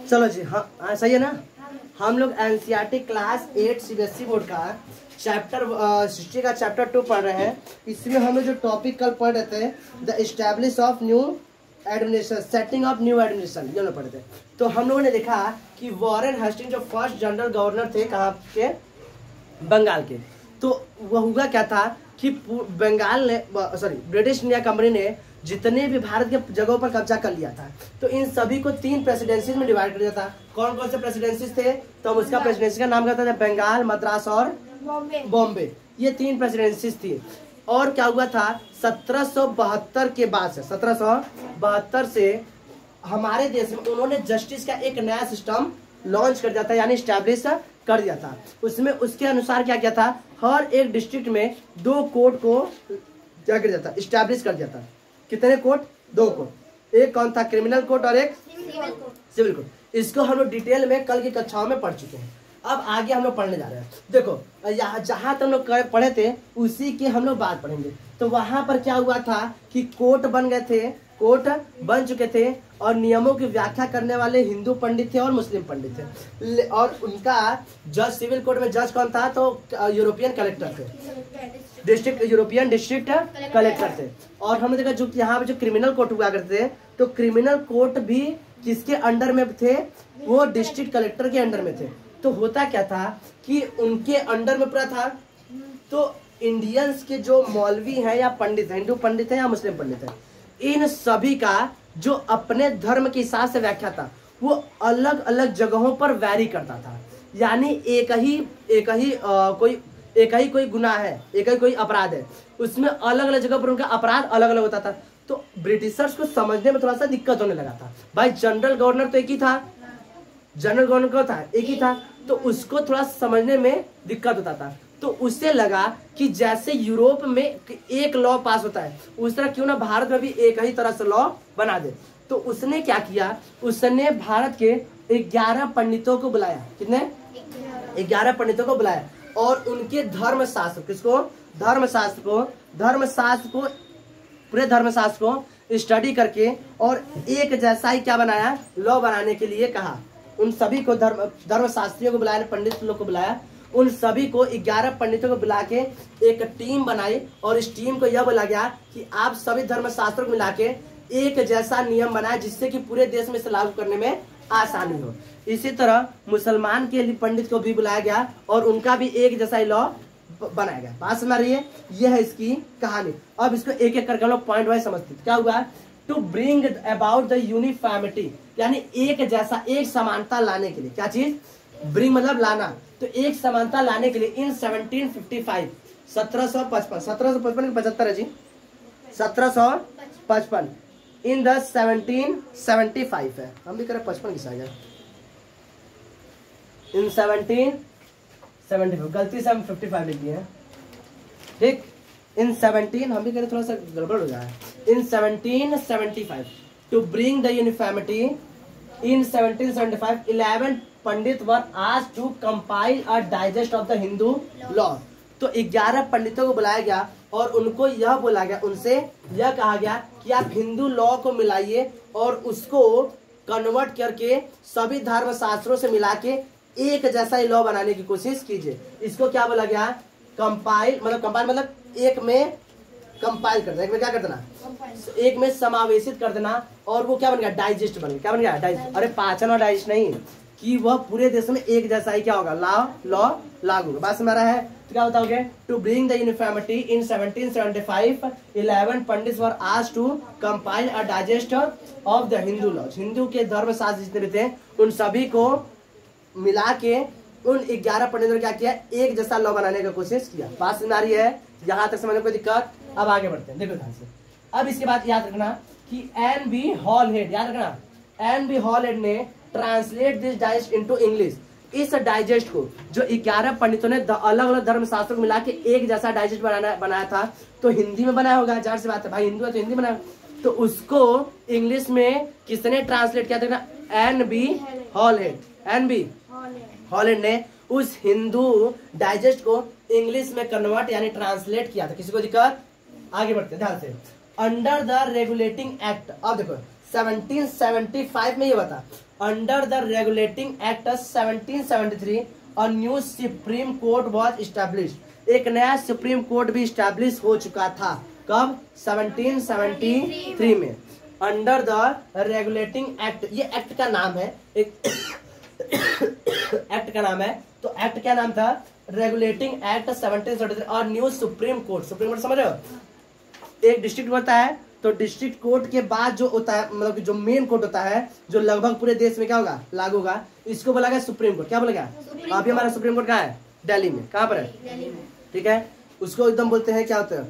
चलो जी, हाँ सही है ना। हम लोग एनसीईआरटी क्लास 8 सीबीएसई बोर्ड का चैप्टर हिस्ट्री का चैप्टर 2 पढ़ रहे हैं। इसमें हम लोग जो टॉपिक कल पढ़ रहे थे, the establish of new administration, setting of new administration, ये लोग पढ़े थे। तो हम लोगों ने देखा कि वॉरेन हेस्टिंग जो फर्स्ट जनरल गवर्नर थे कहाँ के, बंगाल के। तो वह हुआ क्या था कि बंगाल ने ब्रिटिश इंडिया कंपनी ने जितने भी भारत के जगहों पर कब्जा कर लिया था, तो इन सभी को 3 प्रेसिडेंसीज में डिवाइड कर दिया था। कौन कौन से प्रेसिडेंसीज थे? तो हम उसका प्रेसिडेंसी का नाम करते थे बंगाल, मद्रास और बॉम्बे। ये 3 प्रेसिडेंसीज थी। और क्या हुआ था, 1772 के बाद से 1772 से हमारे देश में उन्होंने जस्टिस का एक नया सिस्टम लॉन्च कर दिया था, यानी स्टैब्लिश कर दिया था। उसमें उसके अनुसार क्या किया था, हर एक डिस्ट्रिक्ट में 2 कोर्ट को क्या कर दिया था, स्टैब्लिश कर दिया था। कितने कोर्ट? 2 कोर्ट। एक कौन था, क्रिमिनल कोर्ट, और एक सिविल कोर्ट। इसको हम लोग डिटेल में कल की कक्षाओं में पढ़ चुके हैं। अब आगे हम लोग पढ़ने जा रहे हैं। देखो यहाँ जहाँ तक हम लोग पढ़े थे उसी की हम लोग बात पढ़ेंगे। तो वहां पर क्या हुआ था कि कोर्ट बन गए थे, कोर्ट बन चुके थे, और नियमों की व्याख्या करने वाले हिंदू पंडित थे और मुस्लिम पंडित थे। और उनका जज, सिविल कोर्ट में जज कौन था, तो यूरोपियन कलेक्टर थे, यूरोपियन डिस्ट्रिक्ट कलेक्टर थे। और हमने देखा जो यहाँ पे जो क्रिमिनल कोर्ट हुआ करते थे, तो क्रिमिनल कोर्ट भी किसके अंडर में थे, वो डिस्ट्रिक्ट कलेक्टर के अंडर में थे। तो होता क्या था कि उनके अंडर में पूरा था। तो इंडियंस के जो मौलवी हैं या पंडित हैं, हिंदू पंडित हैं या मुस्लिम पंडित हैं, इन सभी का जो अपने धर्म के हिसाब से व्याख्या था वो अलग अलग जगहों पर वैरी करता था। यानी एक ही कोई गुनाह है, एक ही कोई अपराध है, उसमें अलग अलग जगह पर उनका अपराध अलग अलग होता था। तो ब्रिटिशर्स को समझने में थोड़ा सा दिक्कत होने लगा था। भाई जनरल गवर्नर तो एक ही था, जनरल गवर्नर कौन था, एक ही था, तो उसको थोड़ा समझने में दिक्कत होता था। तो उससे लगा कि जैसे यूरोप में एक लॉ पास होता है, उस तरह क्यों ना भारत में भी एक ही तरह से लॉ बना दे। तो उसने क्या किया, उसने भारत के 11 पंडितों को बुलाया। कितने? 11 पंडितों को बुलाया, और उनके धर्मशास्त्र, किसको? धर्मशास्त्र को पूरे धर्मशास्त्र को स्टडी करके और एक जैसा ही क्या बनाया, लॉ बनाने के लिए कहा। उन सभी को धर्मशास्त्रियों को बुलाया, पंडित लोग को बुलाया, उन सभी को 11 पंडितों को बुला के एक टीम बनाई, और इस टीम को यह बोला गया कि आप सभी धर्मशास्त्रों को मिला के एक जैसा नियम बनाए, जिससे कि पूरे देश में इसे लागू करने में आसानी हो। इसी तरह मुसलमान के लिए पंडित को भी बुलाया गया और उनका भी एक जैसा ही लॉ बनाया गया। बात समझ रही है? यह है इसकी कहानी। अब इसको एक एक करके हम लोग पॉइंट वाइज समझते हैं। क्या हुआ, to bring about the uniformity, यानी एक जैसा, एक समानता लाने के लिए। क्या चीज? ब्रिंग मतलब लाना। तो एक समानता लाने के लिए इन 1755 1755 है जी, 1755 इन द 1775 है, हम भी करें 55 किस आ गया, इन 1775, गलती से हम 55 लिख दिए हैं, ठीक। इन 17 हम भी करें, थोड़ा सा गड़बड़ हो गया है। In 1775 to bring the uniformity in 1775 11 pandit were asked to compile a digest of the Hindu law. तो 11 पंडितों को बुलाया गया और उनको यह बोला गया, उनसे यह कहा गया कि आप हिंदू लॉ को मिलाइए और उसको कन्वर्ट करके सभी धर्म शास्त्रों से मिला के एक जैसा ही लॉ बनाने की कोशिश कीजिए। इसको क्या बोला गया? कंपाइल मतलब एक में कंपाइल कर देना, एक में क्या कर देना, एक में समावेशित कर देना, और वो क्या बन गया? डाइजेस्ट बन गया। क्या बन गया? डाइजेस्ट। अरे पाचन और डाइजेस्ट नहीं, कि वह पूरे देश में एक जैसा ही क्या होगा, लॉ लागू होगा। बात समझ रहा है? तो क्या बताओगे? To bring the uniformity in 1775 11 pandits were asked to compile a digest of the Hindu laws. हिंदू के धर्मशास्त्र जितने भी थे उन सभी को मिला के उन 11 पंडितों ने क्या किया? एक जैसा लॉ बनाने की कोशिश किया। बात समझ आ रही है? यहाँ तक समझने कोई दिक्कत? अब आगे बढ़ते हैं, देखो ध्यान से। अब इसके बाद याद रखना कि एन.बी. हॉलहेड, याद रखना एन.बी. हॉलहेड ने translate this digest into English. इस डाइजेस्ट को जो 11 पंडितों ने अलग अलग धर्म शास्त्रों को मिला के एक जैसा डाइजेस्ट बनाया था, तो हिंदी में बनाया होगा, जाहिर सी बात है, भाई हिंदू है तो हिंदी बनाया। तो उसको इंग्लिश में किसने ट्रांसलेट किया था? एन.बी. हॉलहेड। एन.बी. हॉलैंड ने उस हिंदू डाइजेस्ट को इंग्लिश में कन्वर्ट यानी ट्रांसलेट किया था। किसी को दिक्कत? आगे बढ़ते ध्यान से। अंडर द रेगुलेटिंग एक्ट, अब देखो 1775 में ये बता, under the regulating act 1773 a new supreme court was established. एक नया सुप्रीम कोर्ट भी इस्टेब्लिश हो चुका था। कब? 1773 में। अंडर द रेगुलेटिंग एक्ट, ये एक्ट का नाम है, एक एक्ट का नाम है। तो एक्ट क्या नाम था? रेगुलेटिंग एक्ट 1773 और new supreme court. Supreme court समझ रहे हो? एक डिस्ट्रिक्ट होता है, तो डिस्ट्रिक्ट कोर्ट के बाद जो होता है, मतलब जो मेन कोर्ट होता है, जो लगभग पूरे देश में क्या होगा? लागू होगा, इसको बोला गया सुप्रीम कोर्ट। क्या बोला गया? अभी हमारा सुप्रीम कोर्ट कहाँ है? दिल्ली में। कहाँ पर है? ठीक है। उसको एकदम बोलते हैं, क्या होता है,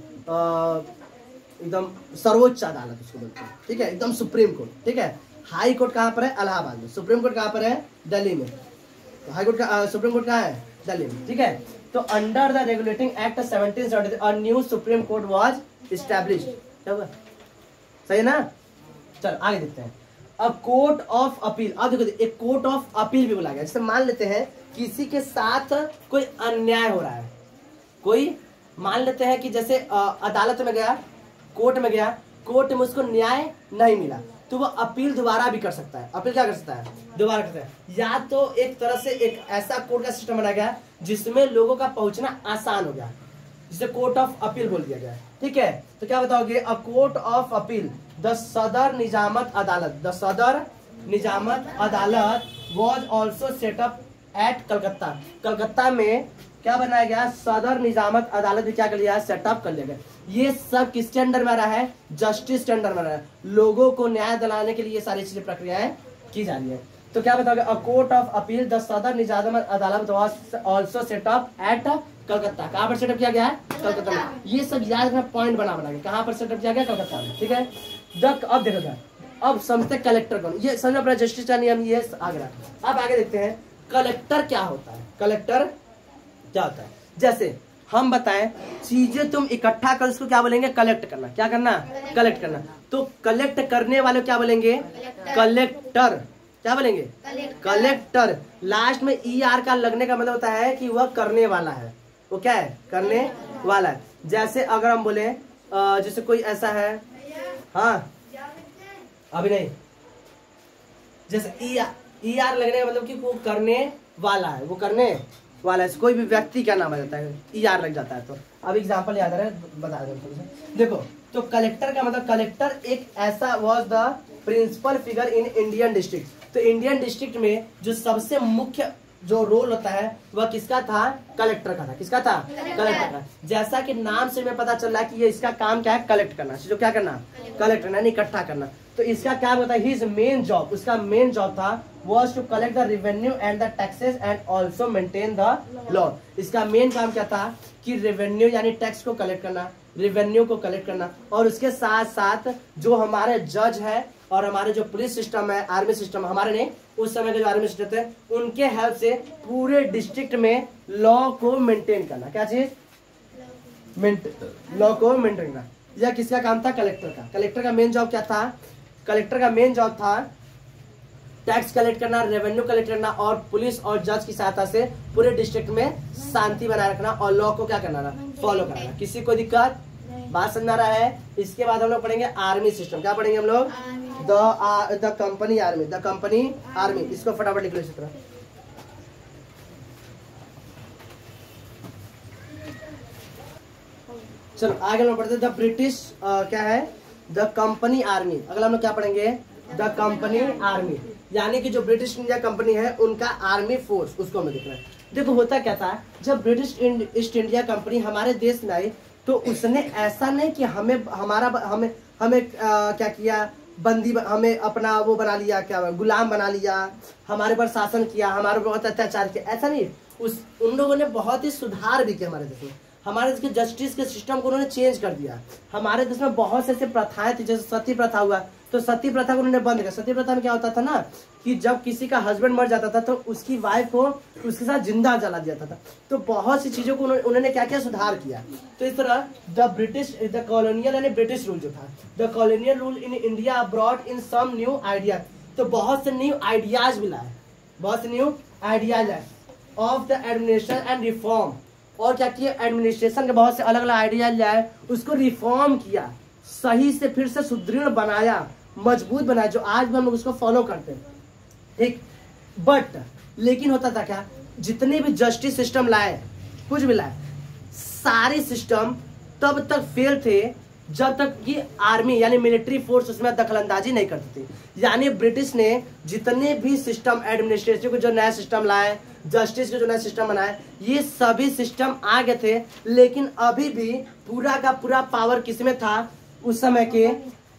एकदम सर्वोच्च अदालत उसको बोलते हैं। ठीक है, एकदम सुप्रीम कोर्ट। ठीक है। हाई कोर्ट कहाँ पर है? इलाहाबाद में। सुप्रीम कोर्ट कहाँ पर है? दिल्ली में। तो हाई कोर्ट का सुप्रीम कोर्ट कहाँ है? दिल्ली में। ठीक है। तो under the regulating act 1773 a new supreme court was established. क्या हुआ? सही है ना? चल आगे देखते हैं। अ कोर्ट ऑफ अपील। अब देखो, एक कोर्ट ऑफ अपील भी बोला गया। जैसे मान लेते हैं किसी के साथ कोई अन्याय हो रहा है, कोई मान लेते हैं कि जैसे अदालत में गया, कोर्ट में गया, कोर्ट में उसको न्याय नहीं मिला, तो वो अपील दोबारा भी कर सकता है। अपील क्या कर सकता है? दोबारा कर सकता है। या तो एक तरह से एक ऐसा कोर्ट का सिस्टम बनाया गया जिसमें लोगों का पहुंचना आसान हो गया, जिसे कोर्ट ऑफ अपील बोल दिया गया। ठीक है। तो क्या बताओगे? A court of appeal the Sadar Nizamat Adalat, the Sadar Nizamat Adalat was also set up at Calcutta. Calcutta में क्या बनाया गया? सदर निजामत अदालत भी क्या कर लिया? सेटअप कर लिया गया। ये सब किसके अंडर में रहा है? जस्टिस के अंडर में रहा है। लोगों को न्याय दिलाने के लिए ये सारी चीजें प्रक्रियाएं की जा रही है। तो क्या बताओगे? A court of appeal the Sadar Nizamat Adalat was also set up at Calcutta. कहाँ पर सेटअप किया गया है? कलकत्ता में। ये सब याद रखना, पॉइंट बना के। कहाँ पर सेटअप किया गया? कलकत्ता में। ठीक है। अब देखो, अब समझते कलेक्टर कौन, ये समझ अपना जस्टिस का नियम ये आगे। अब आगे देखते हैं कलेक्टर क्या होता है। कलेक्टर क्या होता है? जैसे हम बताएं चीजें तुम इकट्ठा कर, उसको क्या बोलेंगे? कलेक्ट करना। क्या करना? कलेक्ट करना। तो कलेक्ट करने वाले क्या बोलेंगे? कलेक्टर। क्या बोलेंगे? कलेक्टर। लास्ट में ER का लगने का मतलब होता है कि वह करने वाला है। वो क्या है? करने वाला है। जैसे अगर हम बोले जैसे कोई ऐसा है, हाँ अभी नहीं, जैसे ER लगने का मतलब कि वो करने वाला है, वो करने वाला है। कोई भी व्यक्ति का नाम आ जाता है, ER लग जाता है। तो अब एग्जांपल याद आ रहा है, बता दो। देखो, तो कलेक्टर का मतलब, कलेक्टर एक ऐसा was the principal figure in Indian district. तो इंडियन डिस्ट्रिक्ट में जो सबसे मुख्य जो रोल होता है वह किसका था? कलेक्टर का था। किसका था? कलेक्टर का। जैसा कि नाम से हमें पता चल रहा है कि ये इसका काम क्या है? कलेक्ट करना। जो क्या करना? कलेक्ट करना, इकट्ठा करना। तो इसका क्या होता है? हिज मेन जॉब, उसका मेन जॉब था was to collect the revenue and the taxes and also maintain the law। इसका मेन काम क्या था? कि रेवेन्यू यानी टैक्स को कलेक्ट करना, रेवेन्यू को कलेक्ट करना, और उसके साथ साथ जो हमारे जज है और हमारे जो पुलिस सिस्टम है, आर्मी सिस्टम, हमारे नहीं उस समय के जो आर्मी सिस्टम थे, उनके हेल्प से पूरे डिस्ट्रिक्ट में लॉ को मेंटेन करना। क्या चीज? लॉ को मेंटेन करना। यह किसका काम था? कलेक्टर का। कलेक्टर का मेन जॉब क्या था? कलेक्टर का मेन जॉब था टैक्स कलेक्ट करना, रेवेन्यू कलेक्ट करना, और पुलिस और जज की सहायता से पूरे डिस्ट्रिक्ट में शांति बनाए रखना और लॉ को क्या करना? फॉलो कराना। किसी को दिक्कत? बात समझ आ रहा है? इसके बाद हम लोग पढ़ेंगे आर्मी सिस्टम। क्या पढ़ेंगे हम लोग? The company army. The company army, इसको फटाफट लिख लो इसी तरह। चलो आगे हम लोग पढ़ते हैं द ब्रिटिश क्या है? The company army. अगला हम लोग क्या पढ़ेंगे? द कंपनी आर्मी, यानी कि जो ब्रिटिश इंडिया कंपनी है उनका आर्मी फोर्स, उसको हमें देखना है। देखो होता क्या था, जब ब्रिटिश ईस्ट इंडिया कंपनी हमारे देश में आई तो उसने ऐसा नहीं कि हमें क्या किया? बंदी, हमें अपना वो बना लिया, क्या गुलाम बना लिया, हमारे पर शासन किया, हमारे पर बहुत अत्याचार किया, ऐसा नहीं। उन लोगों ने बहुत ही सुधार भी किया हमारे देश में। हमारे देश के जस्टिस के सिस्टम को उन्होंने चेंज कर दिया। हमारे देश में बहुत से ऐसे प्रथाएं थी, जैसे सती प्रथा हुआ, तो सती प्रथा को उन्होंने बंद किया। सती प्रथा में क्या होता था ना कि जब किसी का हस्बैंड मर जाता था तो उसकी वाइफ को उसके साथ जिंदा जला दिया जाता था। तो बहुत सी चीजों को उन्होंने क्या किया? सुधार किया। तो इस तरह द कॉलोनियल यानी ब्रिटिश रूल जो था, the colonial rule in India brought in some new idea. तो बहुत से न्यू आइडियाज भी लाए, बहुत से न्यू आइडियाज लाए of the administration and reform. और क्या किया? एडमिनिस्ट्रेशन के बहुत से अलग अलग आइडियाज लाए, उसको रिफॉर्म किया, सही से फिर से सुदृढ़ बनाया, मजबूत बनाया, जो आज भी हम लोग उसको फॉलो करते हैं। ठीक। बट लेकिन होता था क्या, जितने भी जस्टिस सिस्टम लाए, कुछ भी लाए, सारे सिस्टम तब तक फेल थे जब तक कि आर्मी यानी मिलिट्री फोर्स उसमें दखलंदाजी नहीं करती थी। यानी ब्रिटिश ने जितने भी सिस्टम, एडमिनिस्ट्रेटिव के जो नया सिस्टम लाए, जस्टिस के जो नया सिस्टम बनाए, ये सभी सिस्टम आ गए थे, लेकिन अभी भी पूरा का पूरा पावर किसमें था उस समय के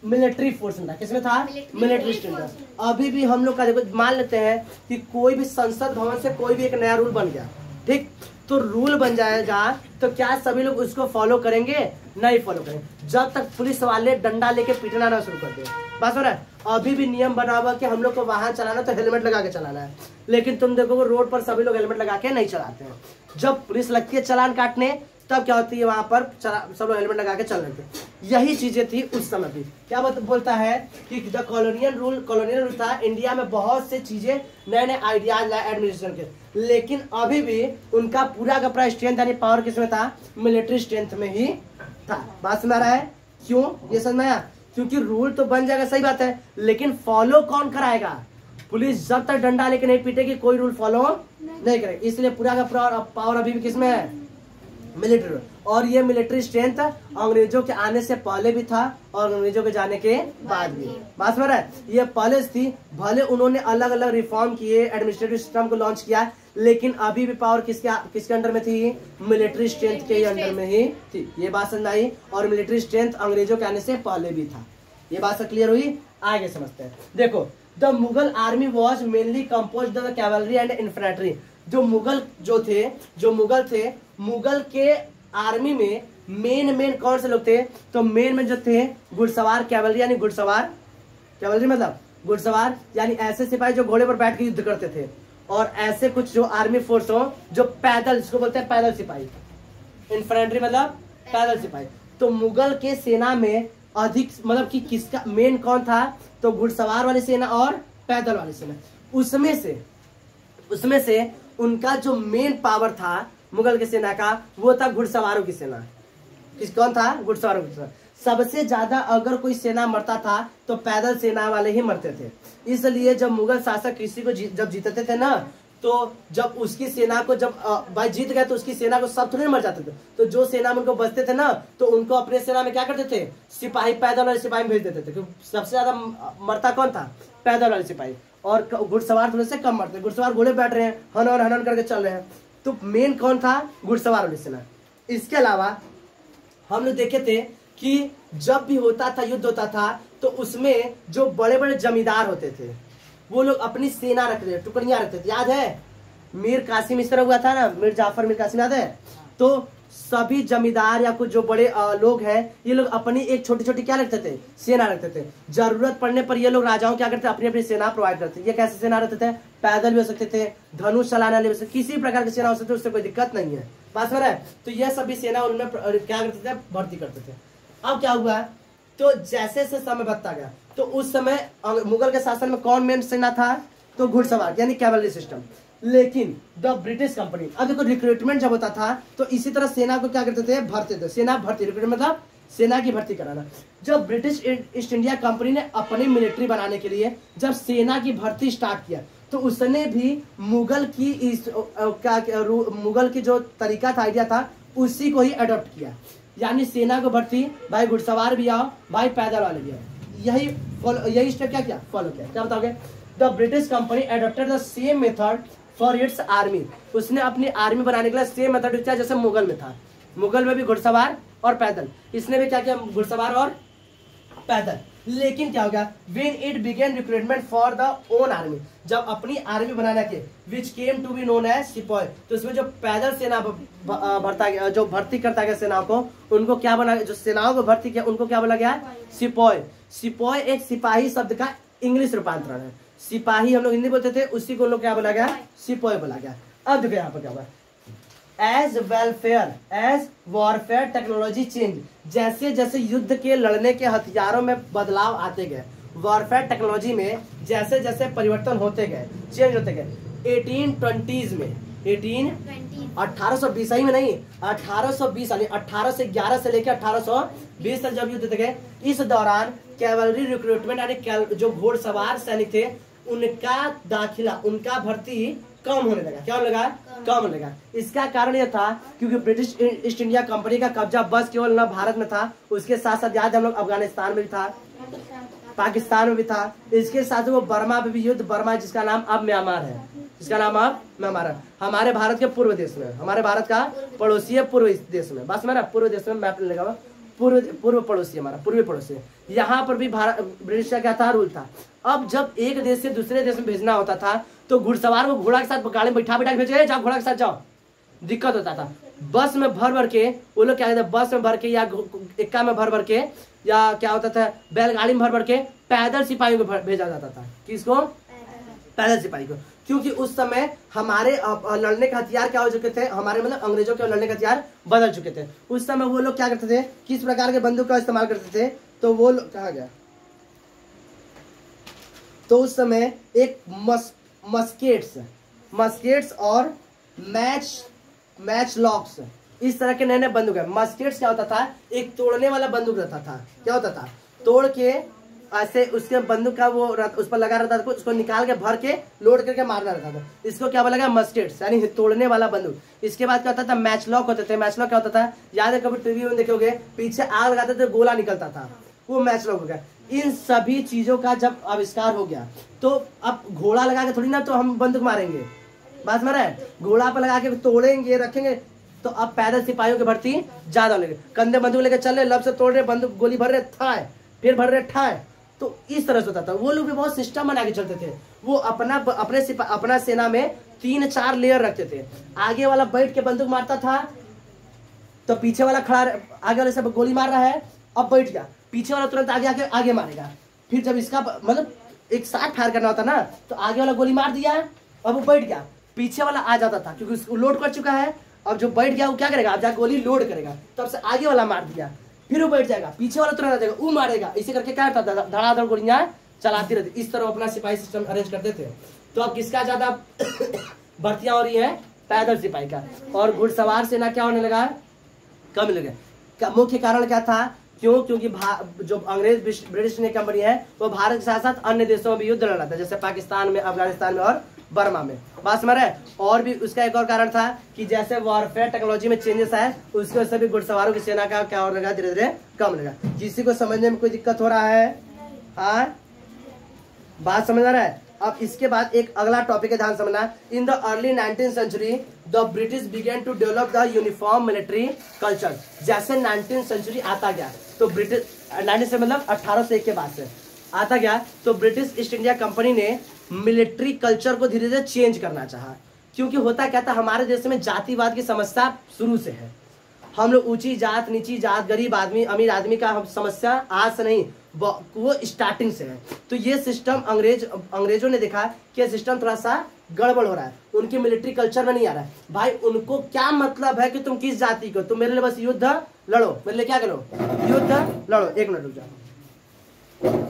मिलिट्री फोर्स में था। किसमें था? मिलिट्री स्टेट था। अभी भी हम लोग का देखो, मान लेते हैं कि कोई भी संसद भवन से कोई भी एक नया रूल बन गया, ठीक, तो रूल बन जाएगा तो क्या सभी लोग उसको फॉलो करेंगे? नहीं फॉलो करेंगे, जब तक पुलिस वाले डंडा लेके पीटना ना शुरू कर दे। बात हो रहा है? अभी भी नियम बना हुआ कि हम लोग को वाहन चलाना तो हेलमेट लगा के चलाना है, लेकिन तुम देखोगे रोड पर सभी लोग हेलमेट लगा के नहीं चलाते हैं। जब पुलिस लगती है चालान काटने, तब क्या होती है, वहां पर सब लोग हेलमेट लगा के चल रहे थे। यही चीजें थी उस समय भी। क्या बोलता है कि द कॉलोनियल रूल था, इंडिया में बहुत से चीजें नए नए आइडियाज लाए एडमिनिस्ट्रेशन के, लेकिन अभी भी उनका पूरा का पूरा स्ट्रेंथ यानी पावर किसमें था? मिलिट्री स्ट्रेंथ में ही था। बात समझ रहा है? क्यों ये समझ में आया? क्योंकि रूल तो बन जाएगा, सही बात है, लेकिन फॉलो कौन कराएगा? पुलिस जब तक डंडा लेके नहीं पीटेगी कोई रूल फॉलो नहीं करेगी। इसलिए पूरा का पूरा पावर अभी भी किसमें है? मिलिट्री। और ये मिलिट्री स्ट्रेंथ अंग्रेजों के आने से पहले भी था और अंग्रेजों के जाने के बाद भी। बात समझ रहा है? ये पहले थी, भले उन्होंने अलग अलग रिफॉर्म किए, एडमिनिस्ट्रेटिव सिस्टम को लॉन्च किया, लेकिन अभी भी पावर किसके अंडर में थी? मिलिट्री स्ट्रेंथ के अंडर में ही थी। ये बात समझ आई? और मिलिट्री स्ट्रेंथ अंग्रेजों के आने से पहले भी था। ये बात से क्लियर हुई? आगे समझते हैं। देखो, the Mughal army was mainly composed of cavalry and infantry. जो मुगल थे, मुगल के आर्मी में मेन कौन से लोग थे? तो मेन जो थे घुड़सवार, कैवलरी यानी घुड़सवार, कैवलरी मतलब घुड़सवार यानी ऐसे सिपाही जो घोड़े पर बैठ के युद्ध करते थे, और ऐसे कुछ जो आर्मी फोर्स हो जो पैदल, जिसको बोलते हैं पैदल सिपाही, इन्फेंट्री मतलब पैदल सिपाही। तो मुगल के सेना में अधिक मतलब कि किसका मेन कौन था? तो घुड़सवार वाली सेना और पैदल वाली सेना। उसमें से उनका जो मेन पावर था मुगल की सेना का, वो था घुड़सवारों की सेना। कौन था? घुड़सवारों की सेना। सबसे ज्यादा अगर कोई सेना मरता था तो पैदल सेना वाले ही मरते थे। इसलिए जब मुगल शासक किसी को जब जीतते थे ना, तो जब उसकी सेना को जब भाई जीत गए तो उसकी सेना को सब थोड़े मर जाते थे। तो जो सेना में उनको बचते थे ना, तो उनको अपने सेना में क्या करते थे? सिपाही, पैदल वाले सिपाही भेज देते थे। क्योंकि सबसे ज्यादा मरता कौन था? पैदल वाले सिपाही। और घुड़सवार थोड़े से कम मरते। घुड़सवार घोड़े बैठ रहे हैं, हनन हनन करके चल रहे हैं, तो मेन कौन था? घुड़सवार वाली सेना। इसके अलावा हम लोग देखे थे कि जब भी होता था, युद्ध होता था, तो उसमें जो बड़े बड़े जमींदार होते थे वो लोग अपनी सेना रखते थे, टुकड़ियां रखते थे। याद है मीर कासिम इस तरह हुआ था ना, मीर जाफर मीर कासिम, याद है? तो सभी जमींदार या कुछ जो बड़े लोग हैं, ये लोग अपनी एक छोटी छोटी क्या रखते थे? सेना रखते थे। जरूरत पड़ने पर ये लोग राजाओं क्या करते? अपनी अपनी सेना प्रोवाइड करते। ये कैसे सेना रहते थे? पैदल भी हो सकते थे, धनुष चलाने वाले भी हो सकते, किसी प्रकार की सेना हो सकती है, उससे कोई दिक्कत नहीं है। बात समझ रहा है? तो यह सभी सेना उनमें क्या करते थे? भर्ती करते थे। अब क्या हुआ? तो जैसे जैसे समय बढ़ता गया, तो उस समय मुगल के शासन में कौन मेन सेना था? तो घुड़सवार यानी कैवलरी सिस्टम। लेकिन द ब्रिटिश कंपनी, अब देखो रिक्रूटमेंट जब होता था तो इसी तरह सेना को क्या करते थे? भरते थे। सेना भर्ती, रिक्रूटमेंट मतलब सेना की भर्ती कराना। जब ब्रिटिश ईस्ट इंडिया कंपनी ने अपनी मिलिट्री बनाने के लिए जब सेना की भर्ती स्टार्ट किया, तो उसने भी मुगल की जो तरीका था, आइडिया था, उसी को ही अडॉप्ट किया। यानी सेना को भर्ती, भाई घुड़सवार भी आओ, भाई पैदल वाले भी आओ। यही स्टेप क्या फॉलो किया? क्या बताओगे? The British company adopted the same method for its army. उसने अपनी आर्मी बनाने के लिए सेम मेथड किया जैसे मुगल में था। मुगल में भी घुड़सवार और पैदल, इसने भी क्या किया? घुड़सवार और पैदल। लेकिन क्या हो गया? When it began recruitment for the own army, जब अपनी आर्मी बनाने के, which came to be known as सिपाही, तो इसमें जो पैदल सेना भरता गया, जो भर्ती करता गया सेनाओं को, उनको क्या बना? जो सेनाओं को भर्ती किया उनको क्या बोला गया? सिपाही। सिपाही एक सिपाही शब्द का इंग्लिश रूपांतरण है। सिपाही हम लोग हिंदी बोलते थे, उसी को लोग क्या बोला गया? सिपाही बोला गया। अब देखो यहाँ पर क्या हुआ? एज वॉरफेयर टेक्नोलॉजी चेंज, जैसे जैसे युद्ध के लड़ने के हथियारों में बदलाव आते गए, वॉरफेयर टेक्नोलॉजी में जैसे जैसे परिवर्तन होते गए, चेंज होते गए, 1820s में 1820 में नहीं, 1820 यानी 1811 से लेकर 1820 तक जब युद्ध गए, इस दौरान कैवलरी रिक्रूटमेंट यानी जो घोड़सवार सैनिक थे उनका दाखिला, उनका भर्ती कम होने लगा। क्या होने लगा? कम होने लगा। इसका कारण यह था क्योंकि ब्रिटिश ईस्ट इंडिया कंपनी का कब्जा बस केवल न भारत में था, उसके साथ साथ याद हम लोग अफगानिस्तान में भी था, पाकिस्तान में भी था, इसके साथ वो बर्मा में भी युद्ध, बर्मा जिसका नाम अब म्यांमार है, जिसका नाम अब म्यांमार है, हमारे भारत के पूर्व देश में, हमारे भारत का पड़ोसी है पूर्व देश में, बस मेरा पूर्व देश में मैप लगा हुआ, पूर्व पड़ोसी, हमारा पूर्वी पड़ोसी। यहाँ पर भी भारत ब्रिटिश का क्या था? रूल था। अब जब एक देश से दूसरे देश में भेजना होता था तो घुड़सवार को घोड़ा के साथ गाड़ी में बैठा के भेजे, जाओ घोड़ा के साथ जाओ, दिक्कत होता था। बस में भर के वो लोग क्या कहते हैं, बस में भर के या इक्का में भर के या क्या होता था बैलगाड़ी में भर के पैदल सिपाहियों को भेजा जाता था। किसको? पैदल सिपाही को। क्योंकि उस समय हमारे लड़ने का हथियार क्या हो चुके थे, हमारे मतलब अंग्रेजों के लड़ने का हथियार बदल चुके थे। उस समय वो लोग क्या करते थे, किस प्रकार के बंदूक का इस्तेमाल करते थे, तो वो लोग कहा गया, तो उस समय एक मस्केट्स और मैच लॉक्स, इस तरह के नए नए बंदूक है। मस्केट्स क्या होता था? एक तोड़ने वाला बंदूक रहता था। क्या होता था? तोड़ के ऐसे उसके बंदूक का वो उस पर लगा रहता था, उसको निकाल के भर के लोड करके मारना रहता था। इसको क्या बोला गया? मस्केट्स, यानी तोड़ने वाला बंदूक। इसके बाद क्या होता था? मैच लॉक होते थे। मैच लॉक क्या होता था? याद है कभी टीवी में देखोगे, पीछे आग लगाते थे, गोला निकलता था, वो मैच लॉक हो गया। इन सभी चीजों का जब आविष्कार हो गया तो अब घोड़ा लगा के थोड़ी ना तो हम बंदूक मारेंगे, बात में रहे, घोड़ा पर लगा के तोड़ेंगे रखेंगे। तो अब पैदल सिपाहियों की भर्ती ज्यादा होने लगी। कंधे बंदूक लेकर चल रहे, लब से तोड़ रहे, बंदूक गोली भर रहे, थाए, फिर भर रहे, ठाए। तो इस तरह से होता था। वो लोग भी बहुत सिस्टम बना के चलते थे। वो अपना सेना में 3-4 लेयर रखते थे। आगे वाला बैठ के बंदूक मारता था तो पीछे वाला खड़ा, आगे वाले सब गोली मार रहा है, अब बैठ गया, पीछे वाला तुरंत आगे मारेगा। फिर जब इसका मतलब एक साथ फायर करना होता ना, तो आगे वाला गोली मार दिया, अब वो बैठ गया, पीछे वाला आ जाता था क्योंकि उसको लोड कर चुका है। अब जो बैठ गया वो क्या करेगा? अब जाकर गोली लोड करेगा, तब से आगे वाला मार दिया, फिर वो बैठ जाएगा, पीछे वाला तुरंत आ जाएगा, वो मारेगा। इसी करके क्या करता था? धड़ाधड़ गोलियां चलाती रहती। इस तरह अपना सिपाही सिस्टम अरेंज करते थे। तो अब किसका ज्यादा भर्तियां हो रही है? पैदल सिपाही का। और घुड़सवार सेना क्या होने लगा? कम लगे। मुख्य कारण क्या था? क्योंकि जो अंग्रेज ब्रिटिश ने कंपनी है वो भारत के साथ साथ अन्य देशों में भी युद्ध लड़ रहा था, जैसे पाकिस्तान में, अफगानिस्तान में और बर्मा में। बात समझ रहे? और भी उसका एक और कारण था कि जैसे वॉरफेयर टेक्नोलॉजी में चेंजेस आए, उसकी वजह से भी घुड़सवारों की सेना का क्या होने लगा? धीरे धीरे कम लगा। किसी को समझने में कोई दिक्कत हो रहा है? हाँ, बात समझ आ रहा है? अब इसके बाद एक अगला टॉपिक है, ध्यान समझना। In the early 19th century the British began to develop the uniform military culture. जैसे 19th सेंचुरी आता गया तो ब्रिटिश 19 से मतलब 1801 के बाद से आता गया तो ब्रिटिश ईस्ट इंडिया कंपनी ने मिलिट्री कल्चर को धीरे धीरे चेंज करना चाहा। क्योंकि होता क्या था, हमारे देश में जातिवाद की समस्या शुरू से है। हम लोग ऊंची जात, नीची जात, गरीब आदमी, अमीर आदमी का समस्या आज से नहीं, वो स्टार्टिंग से है। तो ये सिस्टम अंग्रेजों ने देखा कि ये सिस्टम थोड़ा सा गड़बड़ हो रहा है, उनके मिलिट्री कल्चर में नहीं आ रहा है। भाई उनको क्या मतलब है कि तुम किस जाति को, तुम मेरे लिए बस युद्ध लड़ो, मेरे लिए क्या करो? युद्ध लड़ो। एक मिनट रुक जाओ,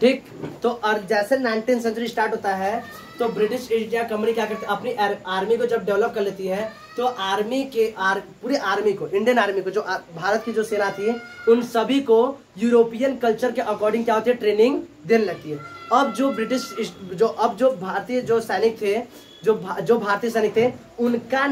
ठीक। तो जैसे 19th सेंचुरी स्टार्ट होता है तो ब्रिटिश इंडिया कंपनी क्या करती है? अपनी आर्मी को जब डेवलप कर लेती है तो आर्मी के पूरी आर्मी को, इंडियन आर्मी को, जो भारत की जो सेना थी, उन सभी को यूरोपियन कल्चर के अकॉर्डिंग क्या होती है? ट्रेनिंग देने लगती है। अब जो भारतीय जो सैनिक थे, जो भारतीय सैनिक थे, उनका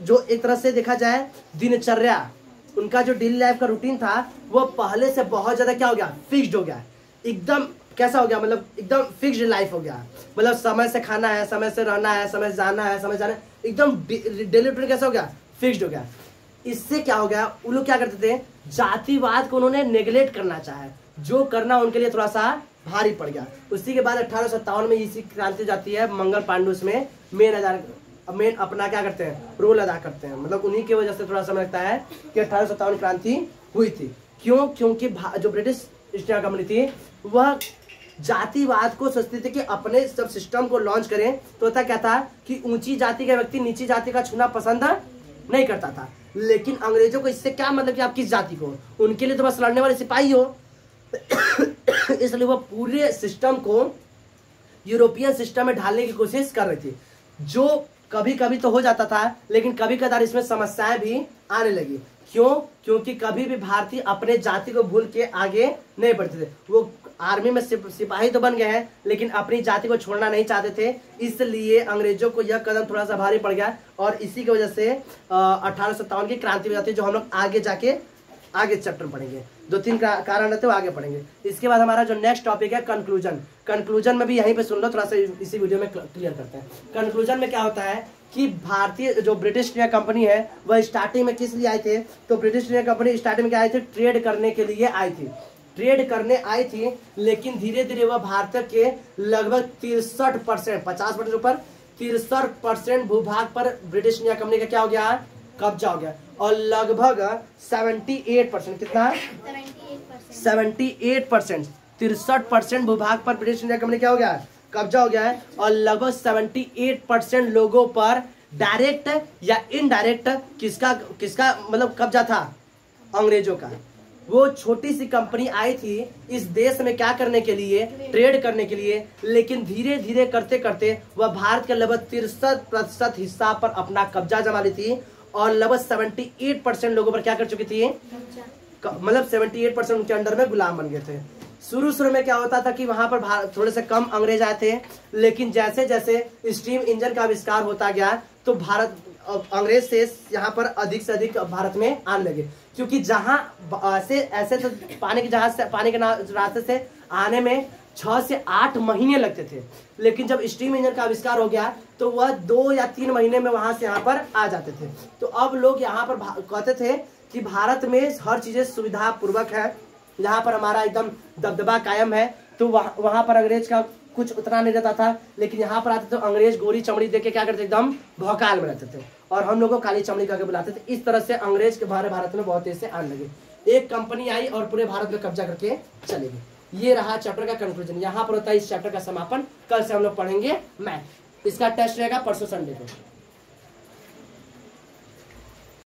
जो एक तरह से देखा जाए दिनचर्या, उनका जो डेली लाइफ का रूटीन था वो पहले से बहुत ज्यादा क्या हो गया? फिक्स्ड हो गया। एकदम कैसा हो गया? मतलब एकदम फिक्स्ड लाइफ हो गया। मतलब समय से खाना है, समय से रहना है, समय से जाना है, समय से जाना है, एकदम डेली रूटीन कैसा हो गया? फिक्स्ड हो गया। इससे क्या हो गया? वो लोग क्या करते थे? जातिवाद को उन्होंने नेगलेक्ट करना चाहे, जो करना उनके लिए थोड़ा सा भारी पड़ गया। उसी के बाद 1857 में इसी क्रांति जाती है, मंगल पांडु इसमें मेन अपना क्या करते हैं? रोल अदा करते हैं। मतलब उन्हीं की वजह से थोड़ा समय लगता है कि 1857 क्रांति हुई थी। क्यों? क्योंकि जो ब्रिटिश ईस्ट इंडिया कंपनी थी वह जातिवाद को सोचती थी कि अपने सब सिस्टम को लॉन्च करें। तो होता क्या था कि ऊंची जाति का व्यक्ति नीची जाति का छूना पसंद नहीं करता था। लेकिन अंग्रेजों को इससे क्या मतलब कि आप किस जाति को, उनके लिए तो बस लड़ने वाले सिपाही हो। इसलिए वो पूरे सिस्टम को यूरोपियन सिस्टम में ढालने की कोशिश कर रही थी, जो कभी कभी तो हो जाता था, लेकिन कभी कभार इसमें समस्याएं भी आने लगी। क्यों? क्योंकि कभी भी भारतीय अपने जाति को भूल के आगे नहीं बढ़ते थे। वो आर्मी में सिपाही तो बन गए हैं, लेकिन अपनी जाति को छोड़ना नहीं चाहते थे, इसलिए अंग्रेजों को यह कदम थोड़ा सा भारी पड़ गया और इसी की वजह से 1857 की क्रांति हो जाती है, जो हम लोग आगे जाके आगे चैप्टर पढ़ेंगे। 2-3 कारण रहते हैं, वो आगे पढ़ेंगे। इसके बाद हमारा जो नेक्स्ट टॉपिक है कंक्लूजन। कंक्लूजन में भी यहीं पे सुन लो, थोड़ा सा इसी वीडियो में क्लियर करते हैं। कंक्लूजन में क्या होता है कि भारतीय जो ब्रिटिश इंडिया कंपनी है वह स्टार्टिंग में किस लिए आए थे, तो ब्रिटिश इंडिया कंपनी स्टार्टिंग में क्या आए थे, ट्रेड करने के लिए आई थी, ट्रेड करने आई थी। लेकिन धीरे धीरे वह भारत के लगभग 63%, 50% ऊपर 63% भूभाग पर ब्रिटिश इंडिया कंपनी का क्या हो गया, कब्जा हो गया। और लगभग 78%, कितना, 78%, 63% भूभाग पर ब्रिटिश इंडिया कंपनी क्या हो गया, कब्जा हो गया है। और लगभग 78% लोगों पर डायरेक्ट या इनडायरेक्ट किसका मतलब कब्जा था, अंग्रेजों का। वो छोटी सी कंपनी आई थी इस देश में क्या करने के लिए, ट्रेड करने के लिए, लेकिन धीरे धीरे करते करते वह भारत के लगभग 63% हिस्सा पर अपना कब्जा जमा ली थी और लगभग 78% लोगों पर क्या कर चुकी थी, मतलब 78% उनके अंडर में गुलाम बन गए थे। शुरू में क्या होता था कि वहां पर थोड़े से कम अंग्रेज आए थे, लेकिन जैसे जैसे स्टीम इंजन का आविष्कार होता गया तो भारत अंग्रेज से यहाँ पर अधिक से अधिक भारत में आने लगे, क्योंकि जहां ऐसे तो पानी के जहाज से, पानी के रास्ते से आने में 6 से 8 महीने लगते थे, लेकिन जब स्टीम इंजन का आविष्कार हो गया तो वह 2 या 3 महीने में वहां से यहाँ पर आ जाते थे। तो अब लोग यहाँ पर कहते थे कि भारत में हर चीजें सुविधा पूर्वक है, यहाँ पर हमारा एकदम दबदबा कायम है। तो वहां पर अंग्रेज का कुछ उतना नहीं रहता था, लेकिन यहाँ पर आते तो अंग्रेज गोरी चमड़ी देख के क्या करते, एकदम भौकाल में रहते थे और हम लोगों को काली चमड़ी करके बुलाते थे। इस तरह से अंग्रेज के भारत में बहुत तेज से आने लगे। एक कंपनी आई और पूरे भारत में कब्जा करके चले गए। ये रहा चैप्टर का कंक्लूजन। यहाँ पर होता है इस चैप्टर का समापन। कल से हम लोग पढ़ेंगे मैथ। इसका टेस्ट रहेगा परसों संडे को।